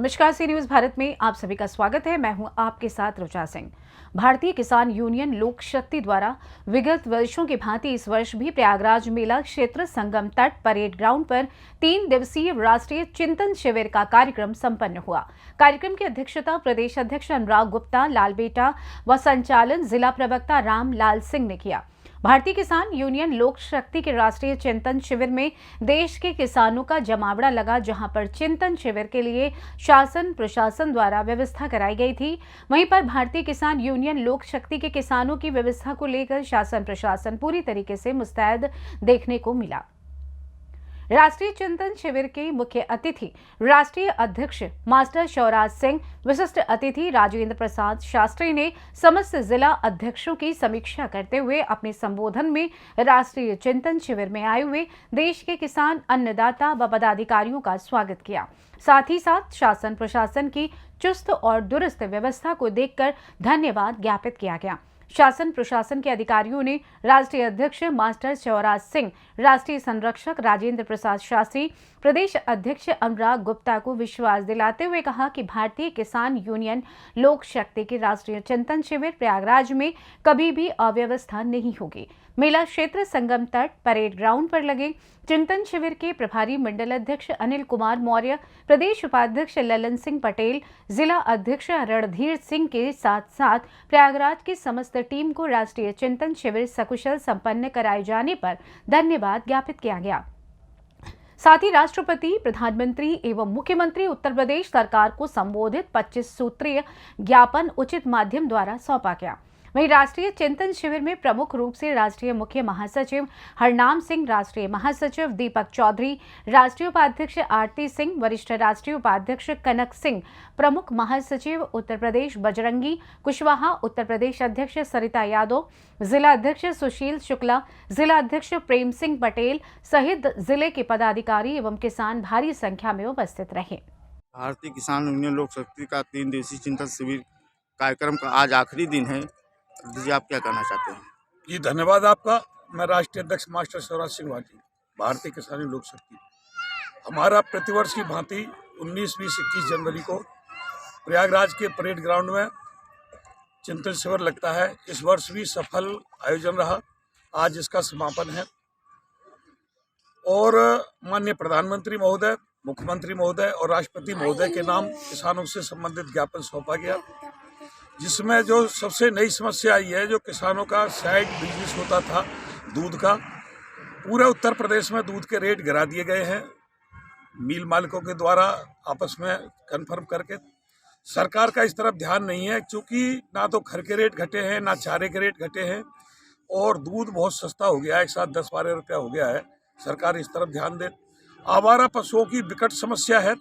नमस्कार, सी न्यूज भारत में आप सभी का स्वागत है। मैं हूं आपके साथ रुचा सिंह। भारतीय किसान यूनियन लोक शक्ति द्वारा विगत वर्षों की भांति इस वर्ष भी प्रयागराज मेला क्षेत्र संगम तट परेड ग्राउंड पर 3 दिवसीय राष्ट्रीय चिंतन शिविर का कार्यक्रम संपन्न हुआ। कार्यक्रम की अध्यक्षता प्रदेश अध्यक्ष अनुराग गुप्ता, लालबेटा व संचालन जिला प्रवक्ता राम लाल सिंह ने किया। भारतीय किसान यूनियन लोक शक्ति के राष्ट्रीय चिंतन शिविर में देश के किसानों का जमावड़ा लगा, जहां पर चिंतन शिविर के लिए शासन प्रशासन द्वारा व्यवस्था कराई गई थी। वहीं पर भारतीय किसान यूनियन लोक शक्ति के किसानों की व्यवस्था को लेकर शासन प्रशासन पूरी तरीके से मुस्तैद देखने को मिला। राष्ट्रीय चिंतन शिविर के मुख्य अतिथि राष्ट्रीय अध्यक्ष मास्टर शिवराज सिंह, विशिष्ट अतिथि राजेंद्र प्रसाद शास्त्री ने समस्त जिला अध्यक्षों की समीक्षा करते हुए अपने संबोधन में राष्ट्रीय चिंतन शिविर में आए हुए देश के किसान, अन्नदाता व पदाधिकारियों का स्वागत किया। साथ ही साथ शासन प्रशासन की चुस्त और दुरुस्त व्यवस्था को देखकर धन्यवाद ज्ञापित किया गया। शासन प्रशासन के अधिकारियों ने राष्ट्रीय अध्यक्ष मास्टर शिवराज सिंह, राष्ट्रीय संरक्षक राजेंद्र प्रसाद शास्त्री, प्रदेश अध्यक्ष अनुराग गुप्ता को विश्वास दिलाते हुए कहा कि भारतीय किसान यूनियन लोक शक्ति के राष्ट्रीय चिंतन शिविर प्रयागराज में कभी भी अव्यवस्था नहीं होगी। मेला क्षेत्र संगम तट परेड ग्राउंड पर लगे चिंतन शिविर के प्रभारी मंडल अध्यक्ष अनिल कुमार मौर्य, प्रदेश उपाध्यक्ष ललन सिंह पटेल, जिला अध्यक्ष रणधीर सिंह के साथ साथ प्रयागराज की समस्त टीम को राष्ट्रीय चिंतन शिविर सकुशल संपन्न कराए जाने पर धन्यवाद ज्ञापित किया गया। साथ ही राष्ट्रपति, प्रधानमंत्री एवं मुख्यमंत्री उत्तर प्रदेश सरकार को संबोधित 25 सूत्रीय ज्ञापन उचित माध्यम द्वारा सौंपा गया। वहीं राष्ट्रीय चिंतन शिविर में प्रमुख रूप से राष्ट्रीय मुख्य महासचिव हरनाम सिंह, राष्ट्रीय महासचिव दीपक चौधरी, राष्ट्रीय उपाध्यक्ष आरती सिंह, वरिष्ठ राष्ट्रीय उपाध्यक्ष कनक सिंह, प्रमुख महासचिव उत्तर प्रदेश बजरंगी कुशवाहा, उत्तर प्रदेश अध्यक्ष सरिता यादव, जिला अध्यक्ष सुशील शुक्ला, जिला अध्यक्ष प्रेम सिंह पटेल सहित जिले के पदाधिकारी एवं किसान भारी संख्या में उपस्थित रहे। भारतीय किसान यूनियन लोक शक्ति का 3 दिवसीय चिंतन शिविर कार्यक्रम का आज आखिरी दिन है। जी, आप क्या कहना चाहते हैं? जी, धन्यवाद आपका। मैं राष्ट्रीय अध्यक्ष मास्टर शिवराज सिंह भाटी, भारतीय किसान लोक शक्ति। हमारा प्रतिवर्ष की भांति 19, 20, 21 जनवरी को प्रयागराज के परेड ग्राउंड में चिंतन शिविर लगता है। इस वर्ष भी सफल आयोजन रहा। आज इसका समापन है और माननीय प्रधानमंत्री महोदय, मुख्यमंत्री महोदय और राष्ट्रपति महोदय के नाम किसानों से संबंधित ज्ञापन सौंपा गया, जिसमें जो सबसे नई समस्या आई है, जो किसानों का साइड बिजनेस होता था दूध का, पूरे उत्तर प्रदेश में दूध के रेट गिरा दिए गए हैं मिल मालिकों के द्वारा आपस में कन्फर्म करके। सरकार का इस तरफ ध्यान नहीं है, क्योंकि ना तो घर के रेट घटे हैं, ना चारे के रेट घटे हैं और दूध बहुत सस्ता हो गया है, एक साथ 10-12 रुपया हो गया है। सरकार इस तरफ ध्यान दे। आवारा पशुओं की विकट समस्या है।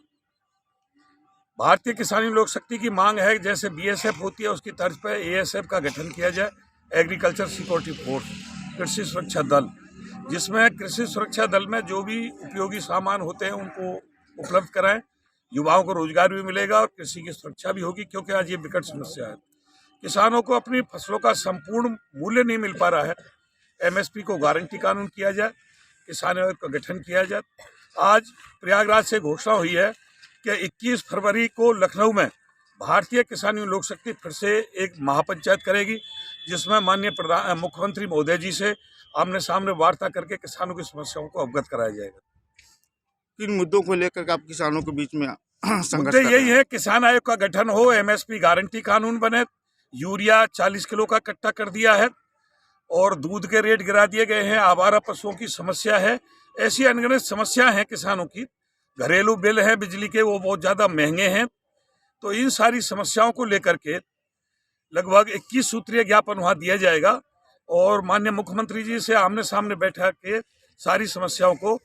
भारतीय किसान लोक शक्ति की मांग है, जैसे बीएसएफ होती है उसकी तर्ज पर एएसएफ का गठन किया जाए, एग्रीकल्चर सिक्योरिटी फोर्स, कृषि सुरक्षा दल, जिसमें कृषि सुरक्षा दल में जो भी उपयोगी सामान होते हैं उनको उपलब्ध कराएं। युवाओं को रोजगार भी मिलेगा और कृषि की सुरक्षा भी होगी, क्योंकि आज ये विकट समस्या है। किसानों को अपनी फसलों का संपूर्ण मूल्य नहीं मिल पा रहा है। एमएसपी को गारंटी कानून किया जाए, किसान आयोग का गठन किया जाए। आज प्रयागराज से घोषणा हुई है कि 21 फरवरी को लखनऊ में भारतीय किसान लोक शक्ति फिर से एक महापंचायत करेगी, जिसमें माननीय मुख्यमंत्री महोदय जी से आमने सामने वार्ता करके किसानों की समस्याओं को अवगत कराया जाएगा। किन मुद्दों को लेकर आप किसानों के बीच में संघर्ष मुद्दे यही है, किसान आयोग का गठन हो, एमएसपी गारंटी कानून बने, यूरिया 40 किलो का कट्टा कर दिया है और दूध के रेट गिरा दिए गए हैं, आवारा पशुओं की समस्या है, ऐसी अनगिनत समस्या है किसानों की। घरेलू बिल है बिजली के, वो बहुत ज़्यादा महंगे हैं। तो इन सारी समस्याओं को लेकर के लगभग 21 सूत्रीय ज्ञापन वहाँ दिया जाएगा और माननीय मुख्यमंत्री जी से आमने सामने बैठा के सारी समस्याओं को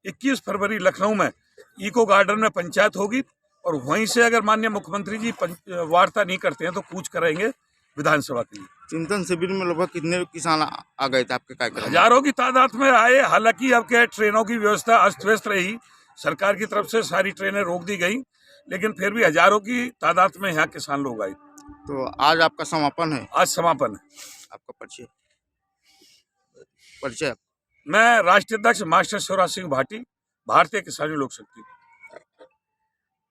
21 फरवरी लखनऊ में इको गार्डन में पंचायत होगी और वहीं से अगर माननीय मुख्यमंत्री जी वार्ता नहीं करते हैं तो कूच कराएंगे विधानसभा के लिए। चिंतन शिविर में लगभग कितने किसान आ गए थे आपके कार्यक्रम? हजारों की तादाद में आए। हालांकि अब क्या ट्रेनों की व्यवस्था अस्त व्यस्त रही, सरकार की तरफ से सारी ट्रेनें रोक दी गई, लेकिन फिर भी हजारों की तादाद में यहाँ किसान लोग आए। तो आज आपका समापन है? आज समापन है। आपका परिचय? मैं राष्ट्रीय अध्यक्ष मास्टर शिवराज सिंह भाटी, भारतीय किसान लोक शक्ति।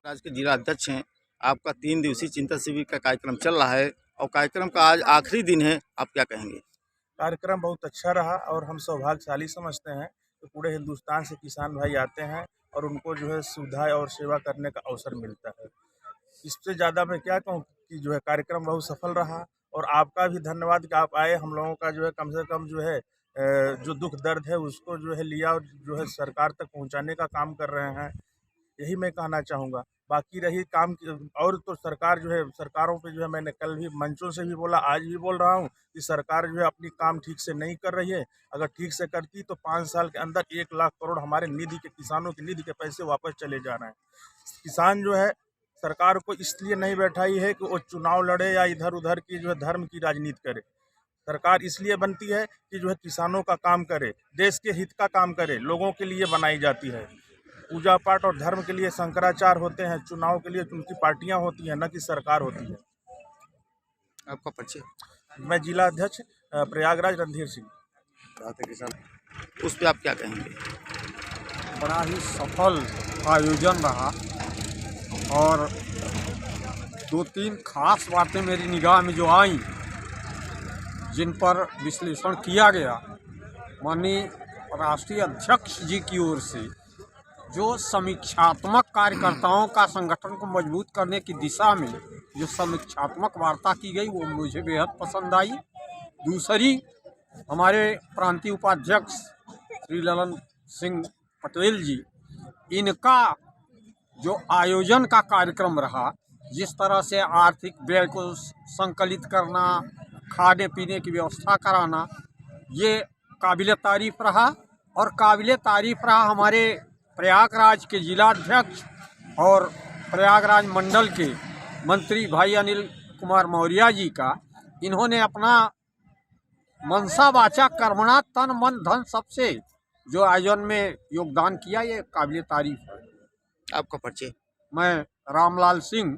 राज्य के जिला अध्यक्ष हैं, आपका 3 दिवसीय चिंतन शिविर का कार्यक्रम चल रहा है और कार्यक्रम का आज आखिरी दिन है, आप क्या कहेंगे? कार्यक्रम बहुत अच्छा रहा और हम सौभाग्यशाली समझते हैं कि पूरे हिंदुस्तान से किसान भाई आते हैं और उनको जो है सुविधा और सेवा करने का अवसर मिलता है। इससे ज़्यादा मैं क्या कहूँ कि जो है कार्यक्रम बहुत सफल रहा और आपका भी धन्यवाद कि आप आए, हम लोगों का जो है कम से कम जो है जो दुख दर्द है उसको जो है लिया और जो है सरकार तक पहुंचाने का काम कर रहे हैं। यही मैं कहना चाहूँगा। बाकी रही काम की और तो सरकार जो है सरकारों पे जो है मैंने कल भी मंचों से भी बोला, आज भी बोल रहा हूँ कि सरकार जो है अपनी काम ठीक से नहीं कर रही है। अगर ठीक से करती तो 5 साल के अंदर 1 लाख करोड़ हमारे निधि के किसानों की निधि के पैसे वापस चले जा रहे हैं। किसान जो है सरकार को इसलिए नहीं बैठाई है कि वो चुनाव लड़े या इधर उधर की जो है धर्म की राजनीति करे। सरकार इसलिए बनती है कि जो है किसानों का काम करे, देश के हित का काम करे, लोगों के लिए बनाई जाती है। पूजा पाठ और धर्म के लिए शंकराचार्य होते हैं, चुनाव के लिए उनकी पार्टियां होती हैं, न कि सरकार होती है। आपका परिचय? मैं जिला अध्यक्ष प्रयागराज रणधीर सिंह। भारतीय किसान, उस पर आप क्या कहेंगे? बड़ा ही सफल आयोजन रहा और 2-3 खास बातें मेरी निगाह में जो आईं, जिन पर विश्लेषण किया गया। माननीय राष्ट्रीय अध्यक्ष जी की ओर से जो समीक्षात्मक कार्यकर्ताओं का संगठन को मजबूत करने की दिशा में जो समीक्षात्मक वार्ता की गई, वो मुझे बेहद पसंद आई। दूसरी, हमारे प्रांतीय उपाध्यक्ष श्री ललन सिंह पटेल जी, इनका जो आयोजन का कार्यक्रम रहा, जिस तरह से आर्थिक व्यय को संकलित करना, खाने पीने की व्यवस्था कराना, ये काबिल तारीफ़ रहा। और काबिल तारीफ़ रहा हमारे प्रयागराज के जिलाध्यक्ष और प्रयागराज मंडल के मंत्री भाई अनिल कुमार मौर्य जी का। इन्होंने अपना मनसा वाचा कर्मणा तन मन धन सबसे जो आयोजन में योगदान किया, ये काबिल तारीफ़ है। आपका परिचय? मैं रामलाल सिंह।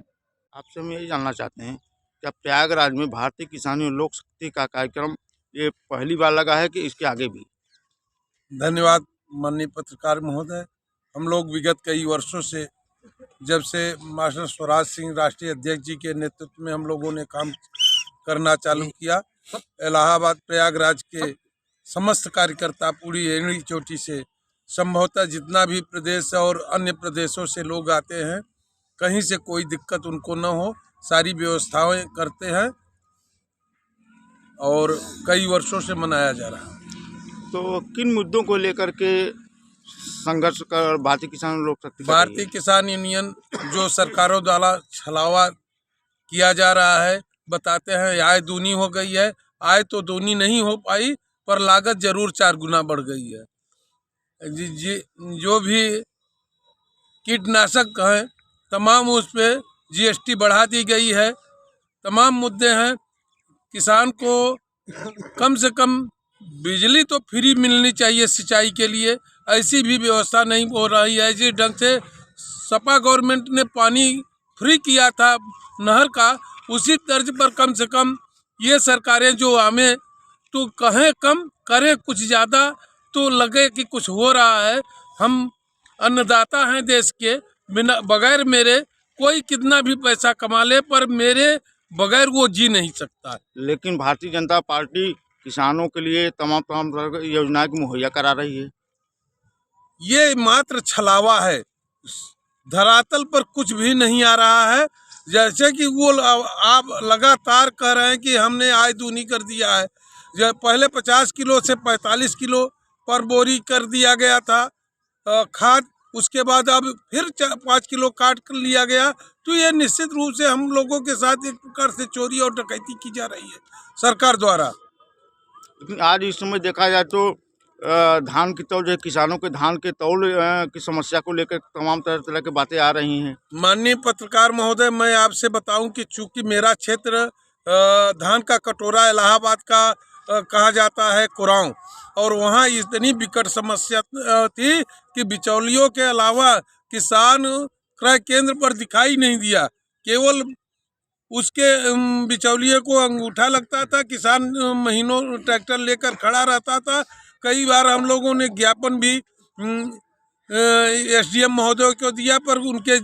आपसे हम यही जानना चाहते हैं कि अब प्रयागराज में भारतीय किसान लोक शक्ति का कार्यक्रम ये पहली बार लगा है कि इसके आगे भी? धन्यवाद माननीय पत्रकार महोदय। हम लोग विगत कई वर्षों से, जब से मास्टर स्वराज सिंह राष्ट्रीय अध्यक्ष जी के नेतृत्व में हम लोगों ने काम करना चालू किया, इलाहाबाद प्रयागराज के समस्त कार्यकर्ता पूरी एड़ी चोटी से संभवतः जितना भी प्रदेश और अन्य प्रदेशों से लोग आते हैं, कहीं से कोई दिक्कत उनको न हो, सारी व्यवस्थाएं करते हैं और कई वर्षों से मनाया जा रहा है। तो किन मुद्दों को लेकर के संघर्ष कर भारतीय किसान लोक शक्ति? भारतीय किसान यूनियन जो सरकारों द्वारा छलावा किया जा रहा है, बताते हैं आय दूनी हो गई है। आय तो दूनी नहीं हो पाई, पर लागत जरूर 4 गुना बढ़ गई है। जो भी कीटनाशक हैं, तमाम उस पर GST बढ़ा दी गई है। तमाम मुद्दे हैं। किसान को कम से कम बिजली तो फ्री मिलनी चाहिए सिंचाई के लिए, ऐसी भी व्यवस्था नहीं हो रही है। जिस ढंग से सपा गवर्नमेंट ने पानी फ्री किया था नहर का, उसी तर्ज पर कम से कम ये सरकारें जो हमें तो कहें कम करें कुछ ज़्यादा, तो लगे कि कुछ हो रहा है। हम अन्नदाता हैं देश के, बिना बगैर मेरे कोई कितना भी पैसा कमा ले, पर मेरे बगैर वो जी नहीं सकता। लेकिन भारतीय जनता पार्टी किसानों के लिए तमाम योजनाएं मुहैया करा रही है। ये मात्र छलावा है, धरातल पर कुछ भी नहीं आ रहा है। जैसे कि वो आप लगातार कह रहे हैं कि हमने आय दूनी कर दिया है। जब पहले 50 किलो से 45 किलो पर बोरी कर दिया गया था खाद, उसके बाद अब फिर 5 किलो काट कर लिया गया। तो ये निश्चित रूप से हम लोगों के साथ एक प्रकार से चोरी और डकैती की जा रही है सरकार द्वारा। लेकिन आज इस समय देखा जाए तो धान की तौल जो है, किसानों के धान के तौल की समस्या को लेकर तमाम तरह की बातें आ रही हैं। माननीय पत्रकार महोदय, मैं आपसे बताऊं कि चूंकि मेरा क्षेत्र धान का कटोरा इलाहाबाद का कहा जाता है कुराऊं, और वहाँ इतनी विकट समस्या थी कि बिचौलियों के अलावा किसान क्रय केंद्र पर दिखाई नहीं दिया। केवल उसके बिचौलिए को अंगूठा लगता था, किसान महीनों ट्रैक्टर लेकर खड़ा रहता था। कई बार हम लोगों ने ज्ञापन भी एसडीएम महोदय को दिया, पर उनके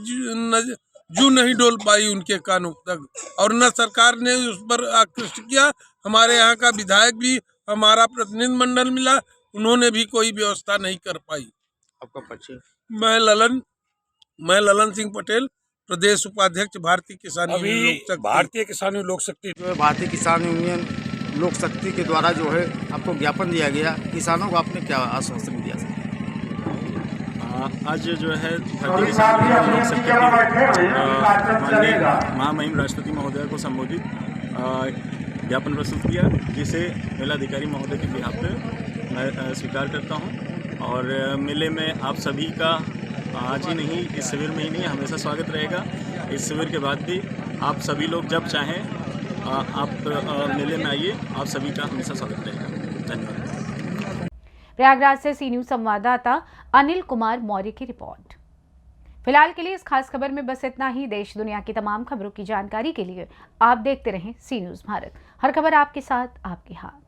जू नहीं डोल पाई उनके कानों तक, और न सरकार ने उस पर आकृष्ट किया। हमारे यहाँ का विधायक भी, हमारा प्रतिनिधि मंडल मिला, उन्होंने भी कोई व्यवस्था नहीं कर पाई। आपका परिचय? मैं ललन सिंह पटेल, प्रदेश उपाध्यक्ष भारतीय किसान यूनियन। भारतीय किसान लोक शक्ति जो है भारतीय किसान यूनियन लोक शक्ति के द्वारा जो है आपको ज्ञापन दिया गया, किसानों को आपने क्या आश्वासन दिया? आज जो है भारतीय किसान यूनियन लोक शक्ति माननीय महामहिम राष्ट्रपति महोदय को संबोधित ज्ञापन प्रस्तुत किया, जिसे मेलाधिकारी महोदय के बिहाफ पे मैं स्वीकार करता हूं। और मेले में आप सभी का आज ही नहीं, इस शिविर में ही नहीं, हमेशा स्वागत रहेगा। इस शिविर के बाद भी आप सभी लोग जब चाहें आप मेले में आइए, आप सभी का हमेशा स्वागत रहेगा। धन्यवाद। प्रयागराज से सी न्यूज़ संवाददाता अनिल कुमार मौर्य की रिपोर्ट। फिलहाल के लिए इस खास खबर में बस इतना ही। देश दुनिया की तमाम खबरों की जानकारी के लिए आप देखते रहें सी न्यूज़ भारत। हर खबर आपके साथ, आपके हाथ।